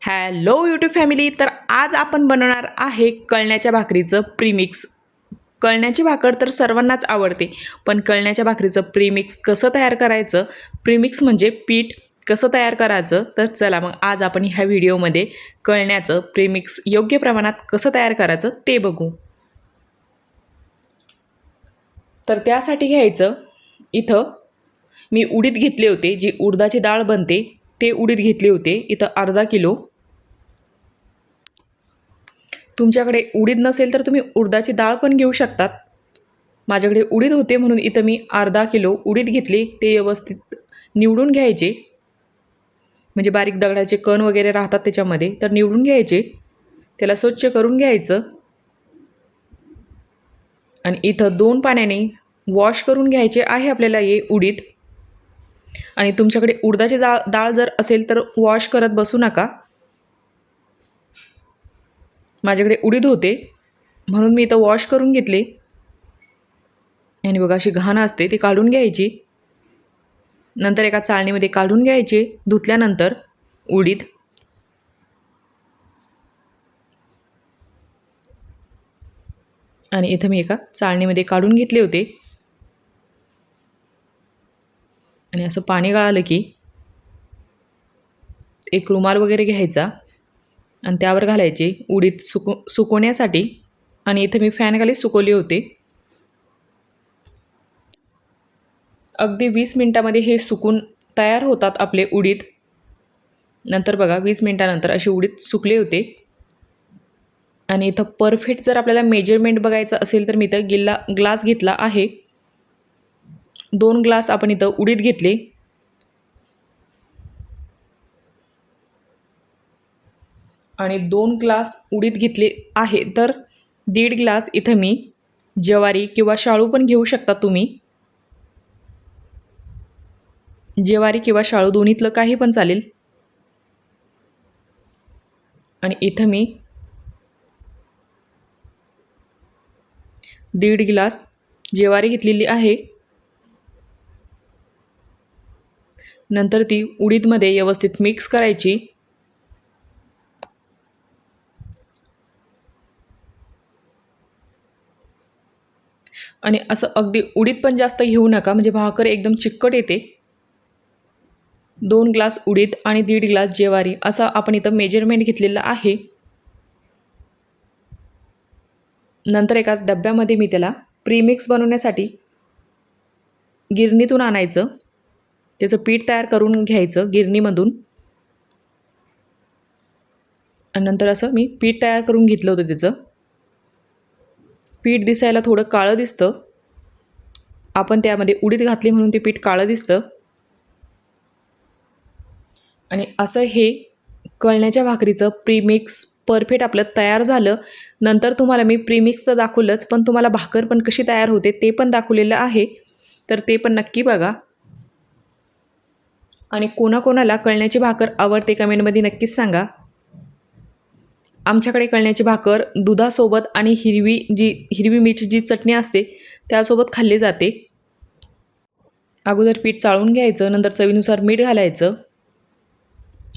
Hello YouTube family. तर आज आपण बनवणार आहे कळण्याच्या भाकरीचं प्रीमिक्स. कळण्याची भाकर तर सर्वांनाच आवडते, पण कळण्याच्या भाकरीचं प्रीमिक्स कसं तयार करायचं, प्रीमिक्स म्हणजे पीठ कसं तयार करायचं. तर चला मग आज आपण ह्या व्हिडिओमध्ये कळण्याचं प्रीमिक्स योग्य प्रमाणात कसं तयार करायचं ते बघू. तर त्यासाठी घ्यायचं, इथं मी उडीद घेतले होते, जी उडदाची डाळ बनते ते उडीद घेतले होते, इथं अर्धा किलो. तुमच्याकडे उडीद नसेल तर तुम्ही उडदाची डाळ पण घेऊ शकतात. माझ्याकडे उडीद होते म्हणून इथं मी अर्धा किलो उडीद घेतले. ते व्यवस्थित निवडून घ्यायचे, म्हणजे बारीक दगडाचे कण वगैरे राहतात त्याच्यामध्ये, तर निवडून घ्यायचे. त्याला स्वच्छ करून घ्यायचं आणि इथं 2 पाण्याने वॉश करून घ्यायचे आहे आपल्याला हे उडीद. आणि तुमच्याकडे उडदाची डाळ जर असेल तर वॉश करत बसू नका. माझ्याकडे उडीद होते म्हणून मी इथं वॉश करून घेतले. आणि बघा अशी घाण असते ती काढून घ्यायची. नंतर एका चाळणीमध्ये काढून घ्यायचे धुतल्यानंतर उडीद. आणि इथं मी एका चाळणीमध्ये काढून घेतले होते. आणि असं पाणी गाळलं की एक रुमाल वगैरे घ्यायचा आणि त्यावर घालायचे उडीद सुकवण्यासाठी. आणि इथं मी फॅनखाली सुकवले होते. अगदी 20 मिनटामध्ये हे सुकून तयार होतात आपले उडीद. नंतर बघा 20 मिनटानंतर असे उडीद सुकले होते. आणि इथं परफेक्ट जर आपल्याला मेजरमेंट बघायचं असेल तर मी इथं ग्लास घेतला आहे. 2 ग्लास आपण इथं उडीद घेतले. आणि 2 ग्लास उडीद घेतले आहे तर 1.5 ग्लास इथं मी ज्वारी किंवा शाळू पण घेऊ शकता तुम्ही. ज्वारी किंवा शाळू दोन्हीतलं काही पण चालेल. आणि इथं मी 1.5 ग्लास ज्वारी घेतलेली आहे. नंतर ती उडीदमध्ये व्यवस्थित मिक्स करायची. आणि असं अगदी उडीद पण जास्त घेऊ नका, म्हणजे भाकर एकदम चिकट येते. 2 ग्लास उडीद आणि 1.5 ग्लास ज्वारी असं आपण इथं मेजरमेंट घेतलेलं आहे. नंतर एका डब्यामध्ये मी त्याला प्रीमिक्स बनवण्यासाठी गिरणीतून आणायचं, त्याचं पीठ तयार करून घ्यायचं गिरणीमधून. आणि नंतर असं मी पीठ तयार करून घेतलं होतं. त्याचं पीठ दिसायला थोडं काळं दिसतं, आपण त्यामध्ये उडीद घातली म्हणून ते पीठ काळं दिसतं. आणि असं हे कळण्याच्या भाकरीचं प्रीमिक्स परफेक्ट आपलं तयार झालं. नंतर तुम्हाला मी प्रीमिक्स तर दाखवलंच, पण तुम्हाला भाकर पण कशी तयार होते ते पण दाखवलेलं आहे, तर ते पण नक्की बघा. आणि कोणाकोणाला कळण्याची भाकर आवडते कमेंटमध्ये नक्कीच सांगा. आमच्याकडे कळण्याची भाकर दुधासोबत आणि हिरवी मिरची जी चटणी असते त्यासोबत खाल्ली जाते. अगोदर पीठ चाळून घ्यायचं, नंतर चवीनुसार मीठ घालायचं.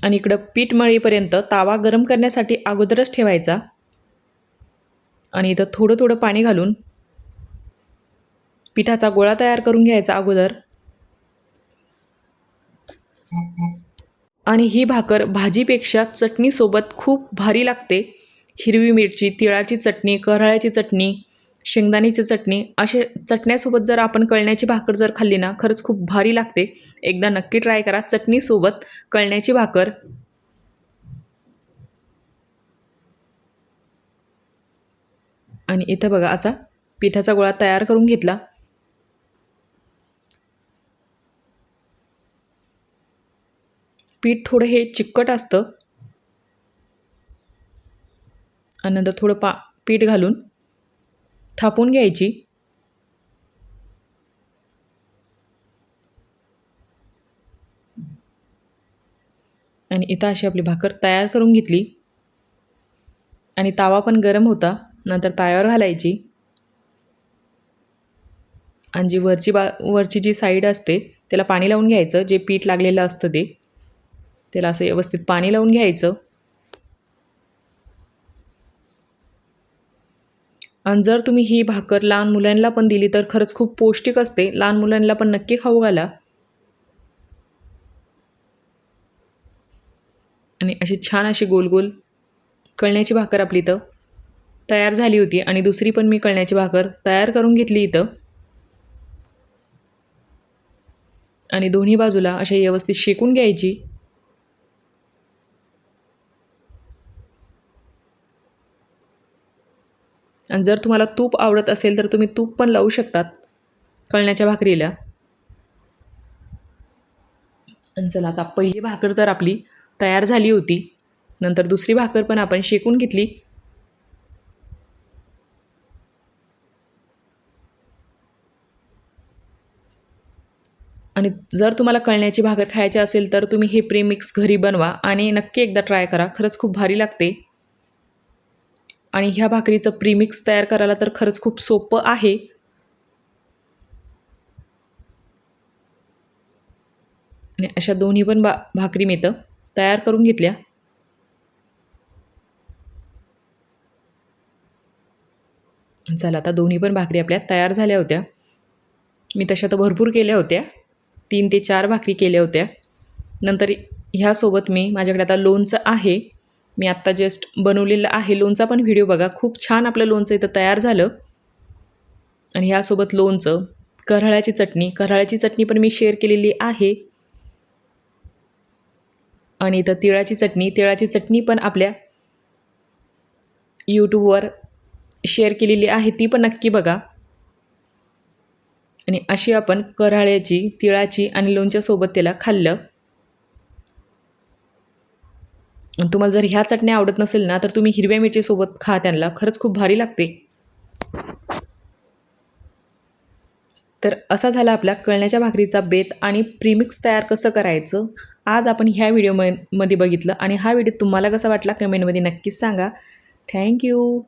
आणि इकडं पीठ मळीपर्यंत तावा गरम करण्यासाठी अगोदरच ठेवायचा. आणि इथं थोडं थोडं पाणी घालून पिठाचा गोळा तयार करून घ्यायचा अगोदर. आणि ही भाकर भाजीपेक्षा चटणीसोबत खूप भारी लागते. हिरवी मिरची, तिळाची चटणी, करळ्याची चटणी, शेंगदाण्याची चटणी, असे चटण्यासोबत जर आपण कळण्याची भाकर जर खाल्ली ना, खरंच खूप भारी लागते. एकदा नक्की ट्राय करा चटणीसोबत कळण्याची भाकर. आणि इथं बघा असा पिठाचा गोळा तयार करून घेतला. पीठ थोडं हे चिकट असतं. आणि नंतर थोडं पीठ घालून थापून घ्यायची. आणि इथं अशी आपली भाकर तयार करून घेतली. आणि तावा पण गरम होता, नंतर ताव्यावर घालायची. आणि जी वरची जी साईड असते त्याला पाणी लावून घ्यायचं, जे पीठ लागलेलं असतं त्याला असं व्यवस्थित पाणी लावून घ्यायचं. आणि जर तुम्ही ही भाकर लहान मुलांना पण दिली तर खरंच खूप पौष्टिक असते. लहान मुलांना पण नक्की खाऊ घाला. आणि अशी छान अशी गोल गोल कळण्याची भाकर आपली इथं तयार झाली होती. आणि दुसरी पण मी कळण्याची भाकर तयार करून घेतली इथं. आणि दोन्ही बाजूला अशा व्यवस्थित शेकून घ्यायची. आणि जर तुम्हाला तूप आवडत असेल तर तुम्ही तूप पण लावू शकतात कळण्याच्या भाकरीला. आणि चला आता पहिली भाकर तर आपली तयार झाली होती. नंतर दुसरी भाकर पण आपण शेकून घेतली. आणि जर तुम्हाला कळण्याची भाकर खायची असेल तर तुम्ही हे प्रीमिक्स घरी बनवा आणि नक्की एकदा ट्राय करा. खरंच खूप भारी लागते. आणि ह्या भाकरीचं प्रीमिक्स तयार करायला तर खरंच खूप सोपं आहे. आणि अशा दोन्ही पण भाकरी मी इथं तयार करून घेतल्या. चला आता दोन्ही पण भाकरी आपल्या तयार झाल्या होत्या. मी तशा तर भरपूर केल्या होत्या. 3 ते 4 भाकरी केल्या होत्या. नंतर ह्यासोबत मी माझ्याकडे आता लोणचं आहे. मी आत्ता जस्ट बनवलेलं आहे. लोणचा पण व्हिडिओ बघा. खूप छान आपलं लोणचं इथं तयार झालं. आणि ह्यासोबत लोणचं, कऱ्हाळ्याची चटणी पण मी शेअर केलेली आहे. आणि इथं तिळाची चटणी पण आपल्या यूट्यूबवर शेअर केलेली आहे. ती पण नक्की बघा. आणि अशी आपण कऱ्हाळ्याची, तिळाची आणि लोणच्यासोबत त्याला खाल्लं. आणि तुम्हाला जर ह्या चटण्या आवडत नसेल ना तर तुम्ही हिरव्या मिरचीसोबत खा त्यांना. खरंच खूप भारी लागते. तर असा झाला आपला कळण्याच्या भाकरीचा बेत आणि प्रीमिक्स तयार कसं करायचं आज आपण ह्या व्हिडिओमध्ये बघितलं. आणि हा व्हिडिओ तुम्हाला कसा वाटला कमेंटमध्ये नक्कीच सांगा. थँक्यू.